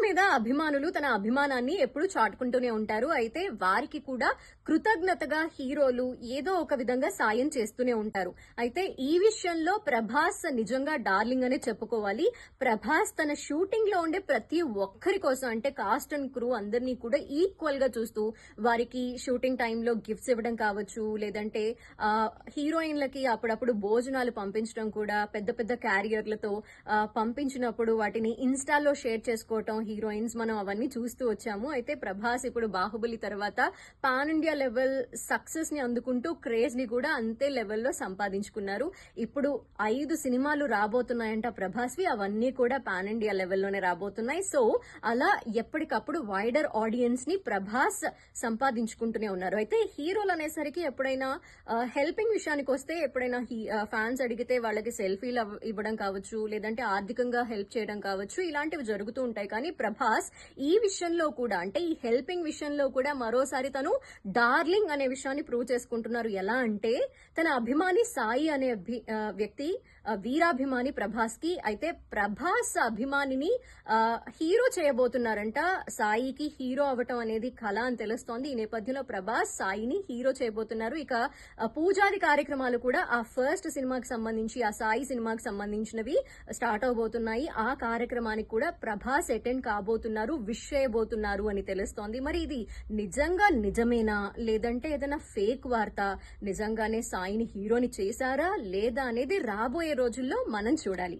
మీద అభిమానులు తన అభిమానాన్ని ఎప్పుడు చాటుకుంటూనే ఉంటారు. అయితే వారికి కూడా కృతజ్ఞతగా హీరోలు ఏదో ఒక విధంగా సాయం చేస్తూనే ఉంటారు. అయితే ఈ విషయంలో ప్రభాస్ నిజంగా డార్లింగ్ అనే చెప్పుకోవాలి. ప్రభాస్ తన షూటింగ్ లో ఉండే ప్రతి ఒక్కరి కోసం అంటే కాస్ట్ అండ్ క్రూ అందరినీ కూడా ఈక్వల్ గా చూస్తూ వారికి షూటింగ్ టైంలో గిఫ్ట్స్ ఇవ్వడం కావచ్చు, లేదంటే హీరోయిన్లకి అప్పుడప్పుడు భోజనాలు పంపించడం కూడా పెద్ద పెద్ద క్యారియర్లతో పంపించినప్పుడు వాటిని ఇన్స్టాలో షేర్ చేసుకోవటం హీరోయిన్స్ మనం అవన్నీ చూస్తూ వచ్చాము. అయితే ప్రభాస్ ఇప్పుడు బాహుబలి తర్వాత పాన్ ఇండియా లెవెల్ సక్సెస్ ని అందుకుంటూ క్రేజ్ ని కూడా అంతే లెవెల్లో సంపాదించుకున్నారు. ఇప్పుడు 5 సినిమాలు రాబోతున్నాయంట ప్రభాస్వి, అవన్నీ కూడా పాన్ ఇండియా లెవెల్లోనే రాబోతున్నాయి. సో అలా ఎప్పటికప్పుడు వైడర్ ఆడియన్స్ ని ప్రభాస్ సంపాదించుకుంటూనే ఉన్నారు. అయితే హీరోలు అనేసరికి ఎప్పుడైనా హెల్పింగ్ విషయానికి వస్తే ఎప్పుడైనా ఫ్యాన్స్ అడిగితే వాళ్ళకి సెల్ఫీలు ఇవ్వడం కావచ్చు, లేదంటే ఆర్థికంగా హెల్ప్ చేయడం కావచ్చు, ఇలాంటివి జరుగుతూ ఉంటాయి. కానీ ప్రభాస్ ఈ విషయంలో కూడా అంటే ఈ హెల్పింగ్ విషయంలో కూడా మరోసారి తను డార్లింగ్ అనే విషయాన్ని ప్రూవ్ చేసుకుంటున్నారు. ఎలా అంటే తన అభిమాని సాయి అనే వ్యక్తి వీరాభిమాని ప్రభాస్ కి. అయితే ప్రభాస్ అభిమానిని హీరో చేయబోతున్నారంట. సాయికి హీరో అవటం అనేది కళ అని తెలుస్తోంది. ఈ నేపథ్యంలో ప్రభాస్ సాయిని హీరో చేయబోతున్నారు. ఇక పూజాది కార్యక్రమాలు కూడా ఆ ఫస్ట్ సినిమాకి సంబంధించి ఆ సాయి సినిమాకి సంబంధించినవి స్టార్ట్ అవబోతున్నాయి. ఆ కార్యక్రమానికి కూడా ప్రభాస్ అటెండ్ కాబోతున్నారు, విష్ చేయబోతున్నారు అని తెలుస్తోంది. మరి ఇది నిజమేనా, లేదంటే ఏదైనా ఫేక్ వార్త, నిజంగానే సాయిని హీరోని చేశారా లేదా అనేది రాబోయే రోజుల్లో మనం చూడాలి.